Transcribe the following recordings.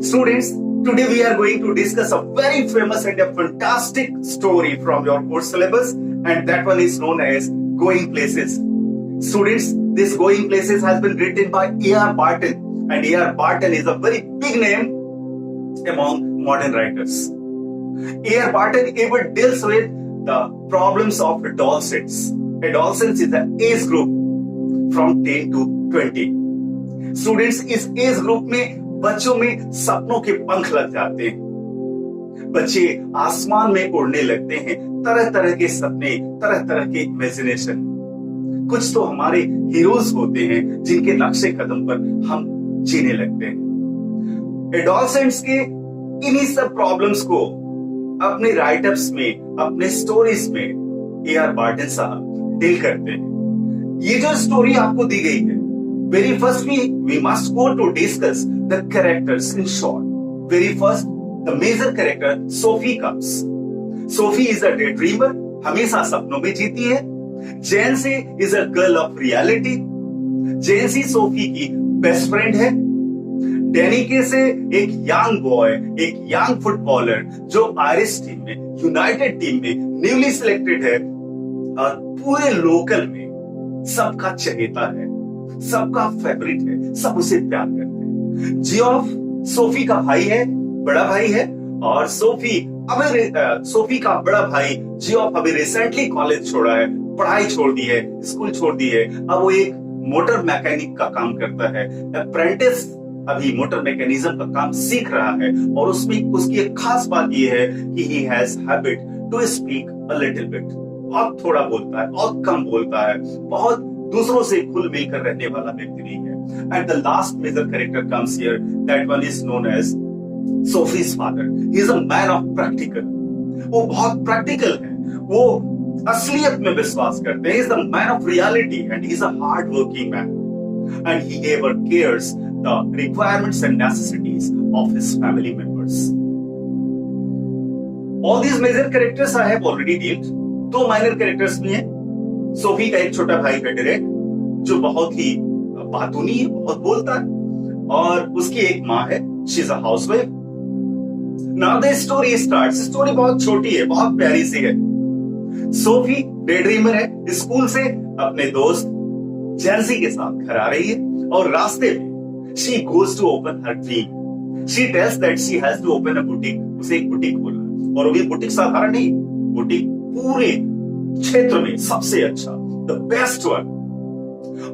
Students, today we are going to discuss a very famous and a fantastic story from your course syllabus, and that one is known as Going Places. Students, this Going Places has been written by A.R. Barton, and A.R. Barton is a very big name among modern writers. A.R. Barton even deals with the problems of adolescents. Adolescence is an age group from 10 to 20. Students, इस age group में बच्चों में सपनों के पंख लग जाते हैं। बच्चे आसमान में उड़ने लगते हैं, तरह तरह के सपने, तरह तरह के इमेजिनेशन। कुछ तो हमारे हीरोज होते हैं जिनके नक्शे कदम पर हम जीने लगते हैं। एडोलसेंट्स के इन्हीं सब प्रॉब्लम्स को अपने राइटअप्स में, अपने स्टोरीज में ए.आर. बार्टन साहब डील करते हैं। ये जो स्टोरी आपको दी गई है, very first we must go to discuss the characters in short. Very first, the major character Sophie comes. Sophie is a daydreamer, हमेशा सपनों में जीती है। Jancy is a girl of reality. Jancy Sophie की best friend है। डेनिके से एक young boy, एक यंग फुटबॉलर जो आयरिश टीम में, यूनाइटेड टीम में न्यूली सिलेक्टेड है और पूरे लोकल में सबका चहेता है, सबका फेवरेट है, सब उसे प्यार करते हैं। जियोफ सोफी का भाई है, बड़ा भाई है, और सोफी का बड़ा भाई जियोफ अभी रिसेंटली कॉलेज छोड़ा है, पढ़ाई छोड़ दी है, स्कूल छोड़ दी है। अब वो एक मोटर मैकेनिक का काम करता है, अप्रेंटिस अभी मोटर मैकेनिज्म का काम सीख रहा है, और उसमें उसकी एक खास बात ये है कि he has habit to speak a little bit. बहुत थोड़ा बोलता है, बहुत कम बोलता है, बहुत दूसरों से खुल मिलकर रहने वाला व्यक्ति नहीं है। And the last major character comes here, that one is known as Sophie's father. He is a man of practical. वो बहुत प्रैक्टिकल है, वो असलियत में विश्वास करते हैं। He is the man of reality and he is a hard working man and he ever cares the requirements and necessities of his family members. All these major characters I have already dealed. दो minor characters भी हैं। Sophie का एक छोटा भाई है Derek, जो बहुत ही बातूनी है, बहुत बोलता है, और उसकी एक माँ है, she is a housewife. Now the story starts. Story बहुत छोटी है, बहुत प्यारी सी है। सोफी डेड्रीमर है, स्कूल से अपने दोस्त जेंसी के साथ घर आ रही है, और रास्ते में she goes to open her dream. She tells that she has to open a boutique. उसे एक बुटीक खोलना, और वो भी बुटीक साधारण नहीं, बुटीक पूरे क्षेत्र में सबसे अच्छा, द बेस्ट वन।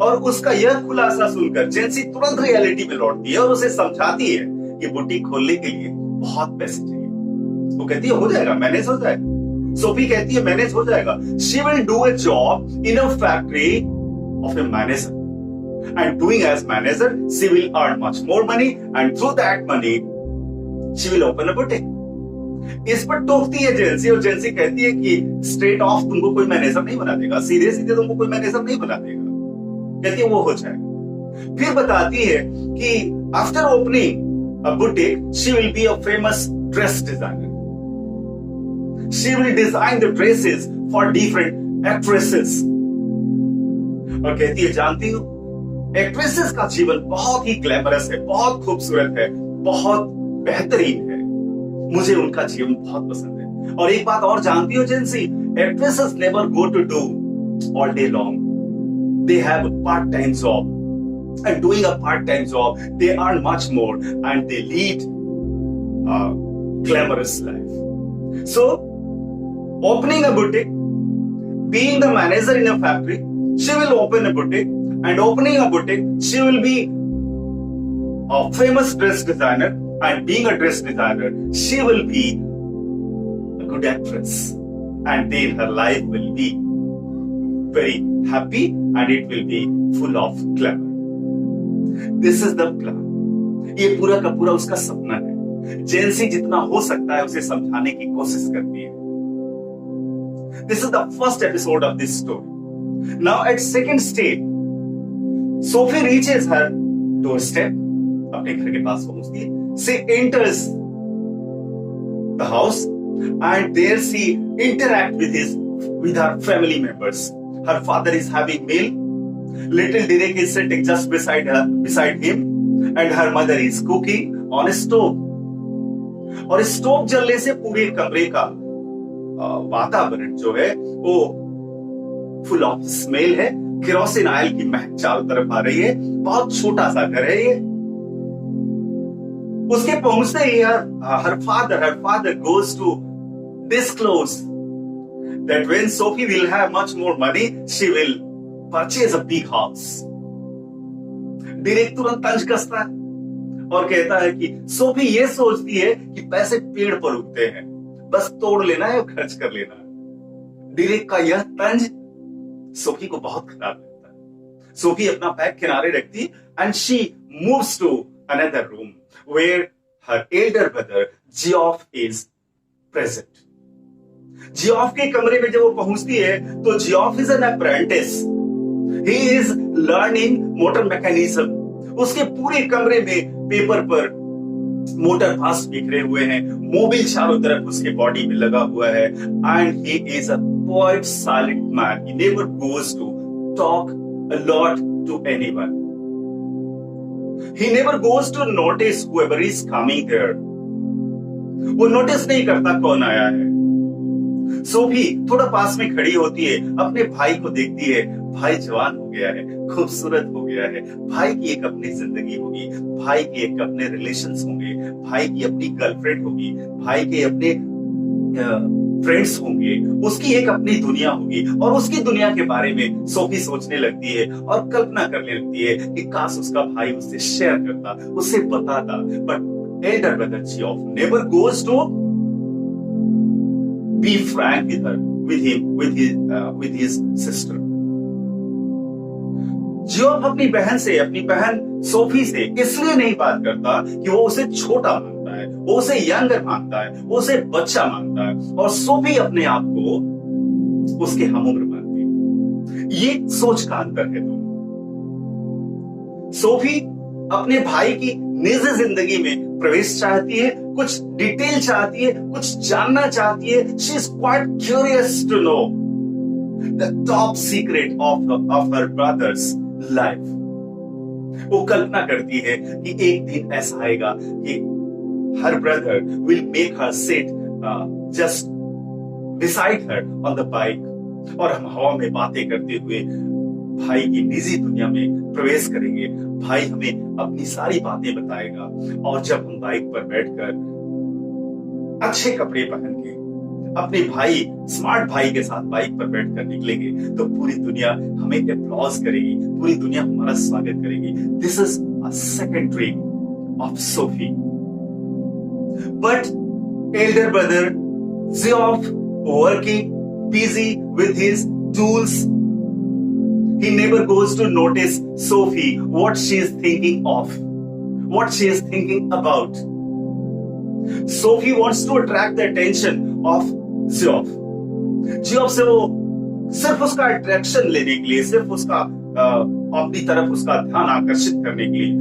और उसका यह खुलासा सुनकर जेंसी तुरंत रियलिटी में लौटती है और उसे समझाती है कि बुटीक खोलने के लिए बहुत पैसे चाहिए। वो कहती है हो जाएगा, मैनेज हो जाएगा। सोफी कहती है मैनेज हो जाएगा। She will do a job in a factory of a manager, and doing as manager she will earn much more money, and through that money she will open a boutique. इस पर टोकती है जेंसी, और जेंसी कहती है कि straight of तुमको कोई manager नहीं बना देगा, सीधे सीधे तुमको कोई मैनेजर नहीं बना देगा। कहती है वो हो जाएगा। फिर बताती है कि after opening a boutique she will be a famous dress designer. She will design the dresses for different actresses. और कहती है जानती हो, एक्ट्रेसेस का जीवन बहुत ही ग्लैमरस है, बहुत खूबसूरत है, बहुत बेहतरीन है, मुझे उनका जीवन बहुत पसंद है। और एक बात और जानती हो Jency, actresses never go to do all day long, they have a part time job, and doing a part time job they earn much more and they lead a glamorous life. So opening a boutique, being the manager in a factory, she will open a boutique, and opening a boutique she will be a famous dress designer, and being a dress designer she will be a good actress, and then her life will be very happy and it will be full of glamour. This is the plan. ये पूरा का पूरा उसका सपना है। जेंसी जितना हो सकता है उसे समझाने की कोशिश करती है। This is the first episode of this story. Now at second stage, Sophie reaches her doorstep. अपने घर के पास पहुंचती है। She enters the house and there she interact with her family members. Her father is having meal. Little Derek is sitting just beside him, and her mother is cooking. On stove, और stove जलने से पूरे कमरे का वातावरण जो है वो फुल ऑफ स्मेल है, केरोसिन ऑयल की महक चारों तरफ आ रही है। बहुत छोटा सा घर है ये। उसके पहुंचते ही her father goes to disclose that when Sophie will have much more money she will purchase a big house. Derek तुरंत तंज कसता है और कहता है कि सोफी ये सोचती है कि पैसे पेड़ पर उगते हैं, बस तोड़ लेना है और खर्च कर लेना है। डिरेक का यह तंज सोफी को बहुत खराब लगता है। सोफी अपना बैग किनारे रखती and she moves to another room where her elder brother Geoff is present. Geoff के कमरे में जब वो पहुंचती है तो Geoff is an apprentice, he is learning motor mechanism. उसके पूरे कमरे में पेपर पर मोटर पार्ट्स बिखरे हुए हैं, मोबिल चारों तरफ उसके बॉडी में लगा हुआ है, and he is a quite silent man. He never goes to talk a lot to anyone. He never goes to notice whoever is coming there. वो नोटिस नहीं करता कौन आया है। सोफी थोड़ा पास में खड़ी होती है, अपने भाई को देखती है। भाई जवान हो गया है, खूबसूरत हो गया है। भाई की एक अपनी जिंदगी होगी, भाई के एक अपने रिलेशंस होंगे, भाई की अपनी गर्लफ्रेंड होगी, भाई के अपने फ्रेंड्स होंगे, उसकी एक अपनी दुनिया होगी। और उसकी दुनिया के बारे में सोफी सोचने लगती है और कल्पना करने लगती है कि काश उसका भाई उससे शेयर करता, उससे बताता। But elder brother Geoff never goes to be frank with her, with his sister. Geoff अपनी बहन सोफी से इसलिए नहीं बात करता कि वो उसे छोटा मानता है, वो उसे यंगर मानता है, वो उसे बच्चा मानता है, और सोफी अपने आप को उसके हमउम्र मानती है। ये सोच का अंतर है दोनों। सोफी अपने भाई की निजी जिंदगी में प्रवेश चाहती है, कुछ डिटेल चाहती है, कुछ जानना चाहती है। She is quite curious to know the top secret of her brother's life. वो कल्पना करती है कि एक दिन ऐसा आएगा कि her brother will make her sit just beside her on the bike, और हम हवा में बातें करते हुए भाई की निजी दुनिया में प्रवेश करेंगे। भाई हमें अपनी सारी बातें बताएगा, और जब हम बाइक पर बैठकर अच्छे कपड़े पहन के अपने भाई, स्मार्ट भाई के साथ बाइक पर बैठकर निकलेंगे तो पूरी दुनिया हमें अप्लॉज करेगी, पूरी दुनिया हमारा स्वागत करेगी। This is a second dream of Sophie. But elder brother Geoff working busy with his tools, he never goes to notice Sophie, what she is thinking of, what she is thinking about. Sophie wants to attract the attention of Ziof. Ziof से वो सिर्फ उसका attraction लेने के लिए, सिर्फ उसका अपनी तरफ उसका ध्यान आकर्षित करने के लिए,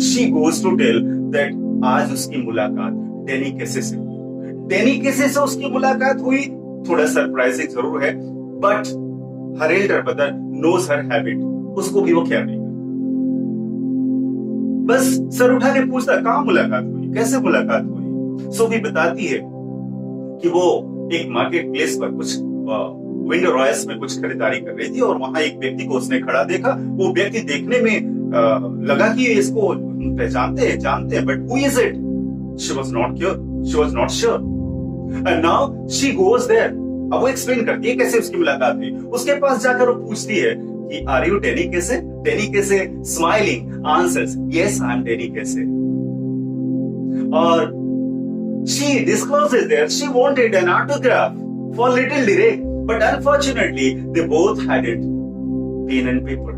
she goes to tell that आज उसकी मुलाकात डेनी केसे से हुई। डेनी केसे से उसकी मुलाकात हुई, थोड़ा सरप्राइजिंग जरूर है, but her elder brother knows her habit, उसको भी वो क्या नहीं करता। बस सर उठा के पूछता कहां मुलाकात हुई, कैसे मुलाकात हुई। सोफी बताती है कि वो एक मार्केट प्लेस पर कुछ विंडो रॉयल्स में कुछ खरीदारी कर रही थी, और वहां एक व्यक्ति को उसने खड़ा देखा। वो व्यक्ति देखने में लगा कि इसको पहचानते हैं, but who is it? She was not sure and now she goes there. अब वो एक्सप्लेन करती है कैसे उसकी मुलाकात हुई। उसके पास जाकर वो पूछती है कि are you deny Casey? Danny Casey smiling answers yes I am Danny Casey. और she discloses there she wanted an autograph for little Derek, but unfortunately they both had it pen and paper.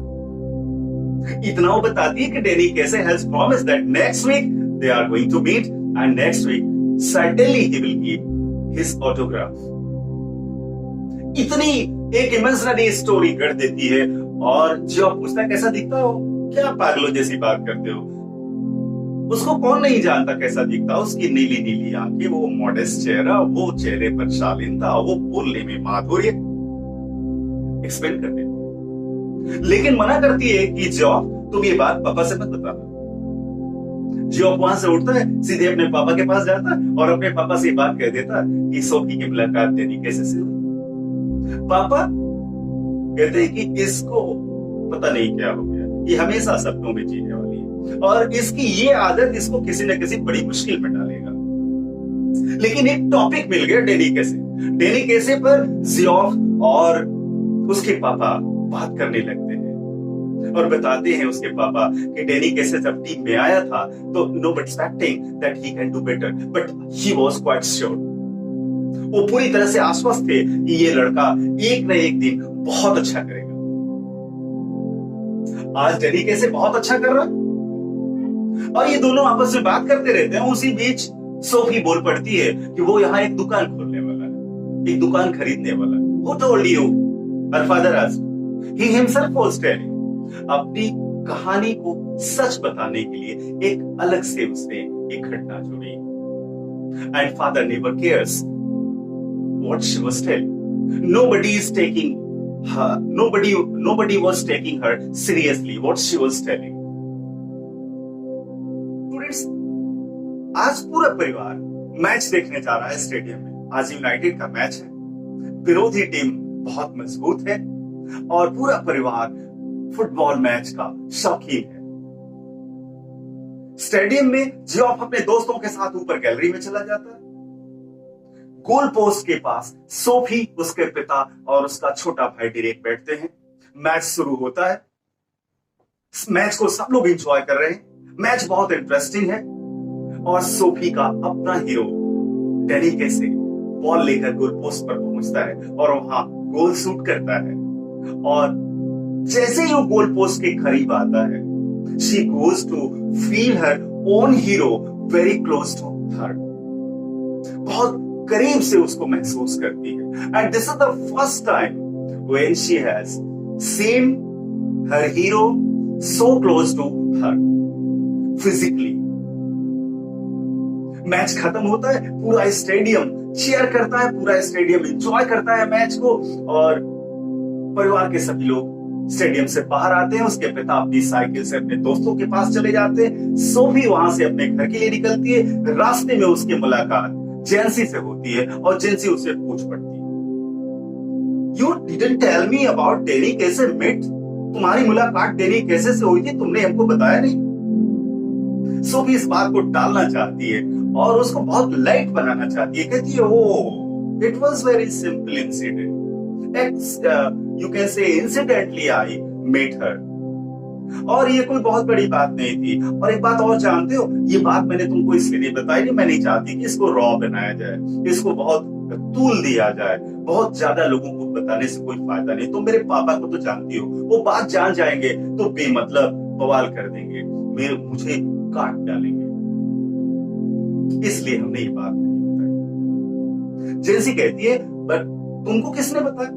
इतना वो बताती है कि Danny Casey has promised that next week they are going to meet, and next week certainly he will give his autograph. इतनी एक imaginary story कर देती है, और जो पूछता है कैसा दिखता हो, क्या पागलों जैसी बात करते हो। उसको कौन नहीं जानता कैसा दिखता, उसकी नीली नीली आंखें, वो मॉडेस्ट चेहरा, वो चेहरे पर शालीनता, वो बोलने में माधुर्य। एक्सप्लेन कर देती, लेकिन मना करती है कि जॉब तुम ये बात पापा से मत बताना। जियोफ वहां से उठता है, सीधे अपने पापा के पास जाता है और अपने पापा से बात कह देता कि सोफी की मुलाकात डेनी कैसे से हुई। पापा कहते हैं कि इसको पता नहीं क्या हो गया, ये हमेशा सपनों में जीने वाली है और इसकी ये आदत इसको किसी न किसी बड़ी मुश्किल में डालेगा। लेकिन एक टॉपिक मिल गया डेनी कैसे पर जियोफ और उसके पापा बात करने लगते हैं और बताते हैं उसके पापा कि डेनी कैसे जब टीम में आया था तो nobody expecting that he can do better but he was quite sure। वो पूरी तरह से आश्वस्त थे कि ये लड़का एक न एक दिन बहुत अच्छा करेगा। आज डेनी कैसे बहुत अच्छा कर रहा और ये दोनों आपस में बात करते रहते हैं। उसी बीच सोफी बोल पड़ती है कि वो यहाँ एक दुकान खोलने वाला है, एक दुकान खरीदने वाला है। Who told you? Her father asked. He himself was telling। अपनी कहानी को सच बताने के लिए एक अलग से उसने एक घटना जोड़ी। And father never cares what she was telling। Nobody is taking her, nobody was taking her seriously what she was telling। Students, आज पूरा परिवार मैच देखने जा रहा है स्टेडियम में। आज यूनाइटेड का मैच है, विरोधी टीम बहुत मजबूत है और पूरा परिवार फुटबॉल मैच का शौकीन है। स्टेडियम में जियोफ अपने दोस्तों के साथ ऊपर गैलरी में चला जाता है। गोल पोस्ट के पास सोफी, उसके पिता और उसका छोटा भाई डिरेक बैठते हैं। मैच शुरू होता है। इस मैच को सब लोग एंजॉय कर रहे हैं। मैच बहुत इंटरेस्टिंग है और सोफी का अपना हीरो डेनी कैसे बॉल लेकर गोल पोस्ट पर पहुंचता है और वहां गोल शूट करता है और जैसे ही वो गोल पोस्ट के करीब आता है, she goes to feel her own hero very close to her। बहुत करीब से उसको महसूस करती है। And this is the first time when she has seen her hero so close to her physically। Match खत्म होता है, पूरा स्टेडियम चीयर करता है, पूरा स्टेडियम एंजॉय करता है मैच को और परिवार के सभी लोग स्टेडियम से बाहर आते हैं। उसके पिता अपनी साइकिल से अपने दोस्तों के पास चले जाते हैं। सोफी वहां से अपने घर के लिए निकलती है। रास्ते में उसकी मुलाकात जेंसी से होती है और जेंसी उसे पूछ पड़ती है, you didn't tell me about Danny Casey met. तुम्हारी मुलाकात डेनी कैसे से हुई थी, तुमने हमको बताया नहीं। सोफी इस बात को टालना चाहती है और उसको बहुत लाइट बनाना चाहती है। कहती है, oh it was very simple incident, you can say incidentally I met her। और ये कोई बहुत बड़ी बात नहीं थी। और एक बात और जानते हो, ये बात मैंने तुमको इसलिए नहीं बताई नहीं, मैं नहीं चाहती कि इसको रॉ बनाया जाए, इसको बहुत तूल दिया जाए, बहुत ज्यादा लोगों को बताने से कोई फायदा नहीं। तुम मेरे पापा को तो जानती हो, वो बात जान जाएंगे तो बेमतलब बवाल कर देंगे, मुझे काट डालेंगे, इसलिए हमने ये बात नहीं बताई। जेंसी कहती है, पर तुमको किसने बताया?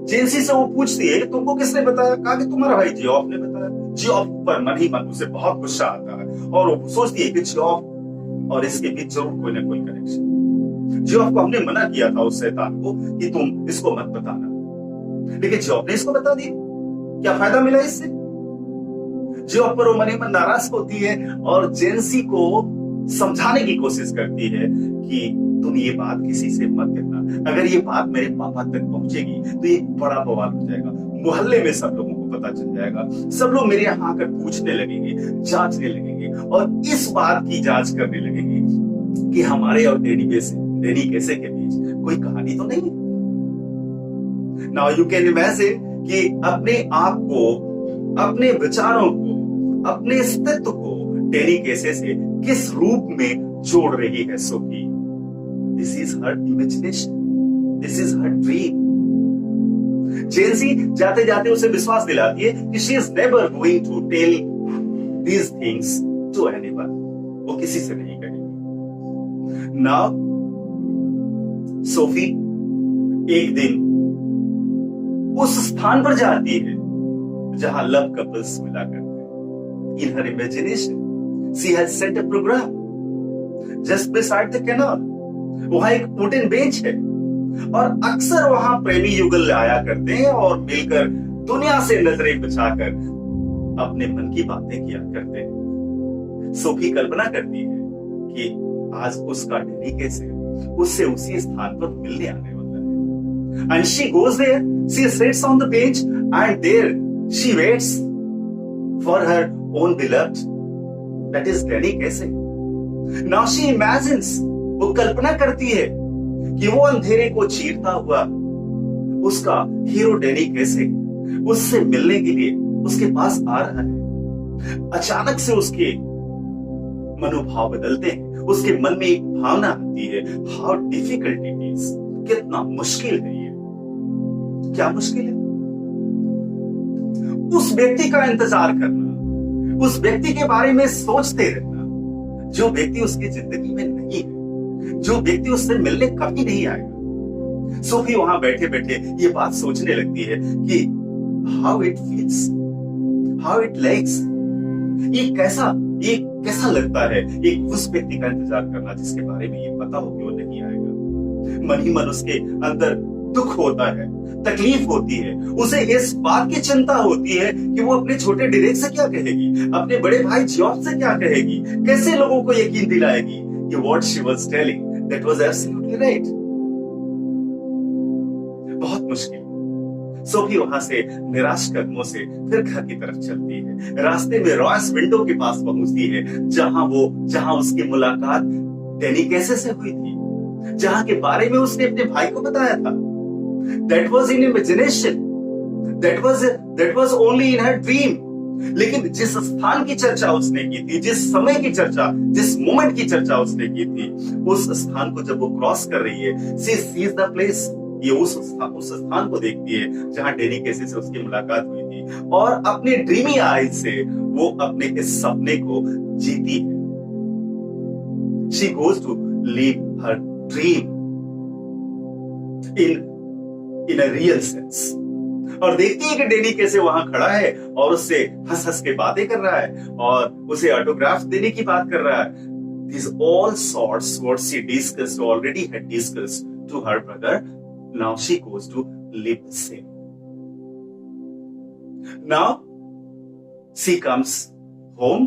जेंसी से वो पूछती है, तुमको किसने बताया? कहा कि तुम्हारा भाई जियोफ ने बताया। जियोफ पर मन ही मन उसे बहुत गुस्सा आता है और वो सोचती है कि जियोफ और इसके बीच जरूर कोई ना कोई कनेक्शन। जियोफ को हमने मना किया था उस शैतान को कि तुम इसको मत बताना, लेकिन जियोफ ने इसको बता दिया। क्या फायदा मिला इससे? जियोफ पर वो मन ही मन नाराज होती है और जेंसी को समझाने की कोशिश करती है कि तुम ये बात किसी से मत कहना, अगर ये बात मेरे पापा तक पहुंचेगी तो ये बड़ा बवाल हो जाएगा, मोहल्ले में सब लोगों को पता चल जाएगा, सब लोग मेरे यहाँ आकर पूछने लगेंगे, जांचने लगेंगे और इस बात की जांच करने लगेंगे कि हमारे और डेनी कैसे के बीच कोई कहानी तो नहीं। नाउ यू कैन इमेजिन कि अपने आप को, अपने विचारों को, अपने अस्तित्व को डेनी कैसे से किस रूप में जोड़ रही है Sophie. This is her imagination, this is her dream। जेंसी जाते जाते उसे विश्वास दिलाती है कि she is never going to tell these things to anyone। वो किसी से नहीं करेगी। Now सोफी एक दिन उस स्थान पर जाती है जहां लव कपल्स मिला करते हैं। In her imagination, she has set a program just beside the canal। वहां एक वुडन बेंच है और अक्सर वहां प्रेमी युगल आया करते हैं और मिलकर दुनिया से नजरें बचाकर अपने मन की बातें किया करते हैं। सोफी कल्पना करती है कि आज उसका डैनी कैसे उससे उसी स्थान पर मिलने आने वाला है। And she goes there, she sits on the bench and there she waits for her own beloved, that is Danny Casey. Now she imagines, वो कल्पना करती है कि वो अंधेरे को चीरता हुआ उसका हीरो डैनी कैसे उससे मिलने के लिए उसके पास आ रहा है। अचानक से उसके मनोभाव बदलते हैं, उसके मन में एक भावना आती है, हाउ डिफिकल्ट इट इज, कितना मुश्किल है ये। क्या मुश्किल है? उस व्यक्ति का इंतजार करना, उस व्यक्ति के बारे में सोचते रहना जो व्यक्ति उसकी जिंदगी में नहीं है, जो व्यक्ति उससे मिलने कभी नहीं आएगा। सोफी वहां बैठे बैठे ये बात सोचने लगती है कि how it feels, how it likes, ये कैसा लगता है एक उस व्यक्ति का इंतजार करना जिसके बारे में ये पता हो कि वो नहीं आएगा। मन ही मन उसके अंदर दुख होता है, तकलीफ होती है, उसे इस बात की चिंता होती है कि वो अपने छोटे डिरेक से क्या कहेगी, अपने बड़े भाई जॉब से क्या कहेगी, कैसे लोगों को यकीन दिलाएगी कि what she was telling that was absolutely right. बहुत मुश्किल। सोफी वहां से निराश कदमों से फिर घर की तरफ चलती है। रास्ते में रॉयस विंडो के पास पहुंचती है जहां उसकी मुलाकात डैनी कैसे से हुई थी, जहां के बारे में उसने अपने भाई को बताया था। That was in imagination. That was only in her dream. लेकिन जिस स्थान की चर्चा उसने की थी, जिस समय की चर्चा, जिस मोमेंट की चर्चा उसने की थी, उस स्थान को जब वो क्रॉस कर रही है, she sees the place. ये उस स्थान को देखती है जहां डैनी कैसे से उसकी मुलाकात हुई थी, और अपने ड्रीमी आईज से वो अपने इस सपने को जीती है। She goes to live her dream in a real sense. और देखती है कि डैनी कैसे वहां खड़ा है और उससे हंस हंस के बातें कर रहा है और उसे ऑटोग्राफ देने की बात कर रहा है। These all sorts what she discussed, already had discussed to her brother. Now she goes to live the same. Now she comes home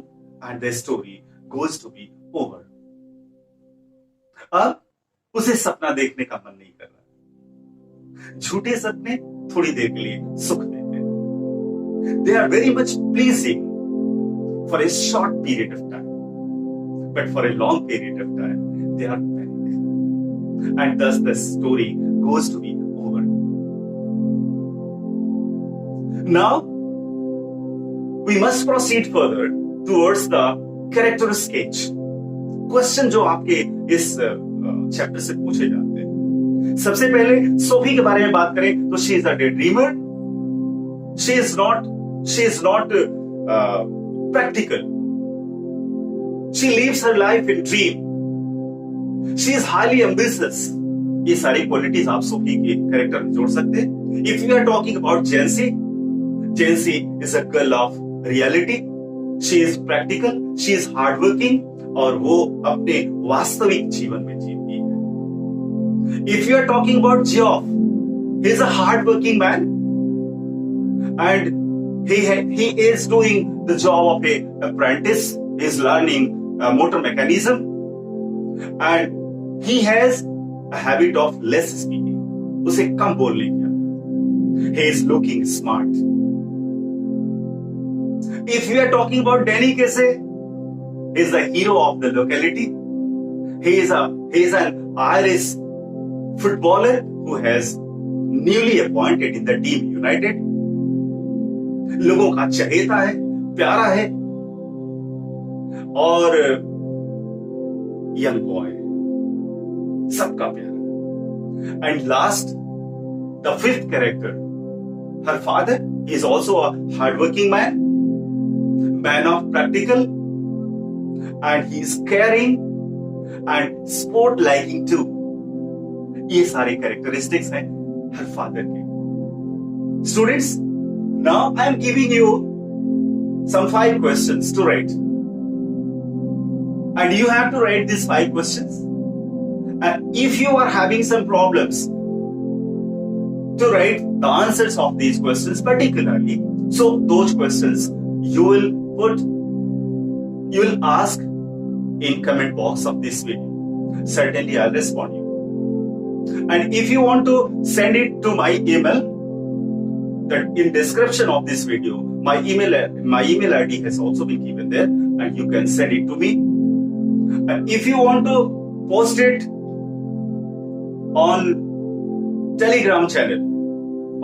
and the story goes to be over. अब उसे सपना देखने का मन नहीं कर रहा। झूठे सपने थोड़ी देर के लिए सुख देते हैं। They are very much pleasing for a short period of time, but for a long period of time they are bad, and thus the story goes to be over. Now we must proceed further towards the character sketch. Question जो आपके इस chapter से पूछे जाते हैं। सबसे पहले Sophie के बारे में बात करें तो she is a day dreamer, she is not practical, she lives her life in dream, she is highly ambitious. ये सारी क्वालिटीज आप सोफी के कैरेक्टर में जोड़ सकते हैं। If you are talking about Jansie is a girl of reality, she is practical, she is hard working, और वो अपने वास्तविक जीवन में जीती है। If you are talking about Geoff, he is a hard-working man, and he is doing the job of a apprentice. He is learning motor mechanism, and he has a habit of less speaking. उसे कम बोलने की आदत। He is looking smart. If you are talking about Danny कैसे, he is the hero of the locality. He is an Irish footballer who has newly appointed in the team United. लोगों का चहेता है, प्यारा है, और यंग बॉय, सबका प्यारा। And last, the fifth character, her father is also a hardworking man of practical, and he is caring and sport liking too. ये सारे कैरेक्टरिस्टिक्स हैं हर फादर के। Students, now I am giving you some 5 questions to write, and you have to write these 5 questions, and if you are having some problems to write the answers of these questions particularly, so those questions you will put you will ask in comment box of this video. Certainly I'll respond you. And if you want to send it to my email, that in description of this video, my email ID has also been given there, and you can send it to me. And if you want to post it on Telegram channel,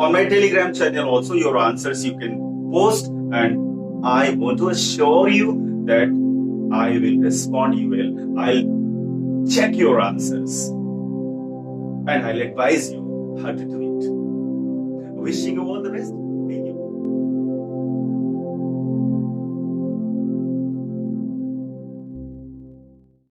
on my Telegram channel also, your answers you can post, and I want to assure you that I will respond you well. I'll check your answers and I'll advise you how to do it. Wishing you all the best.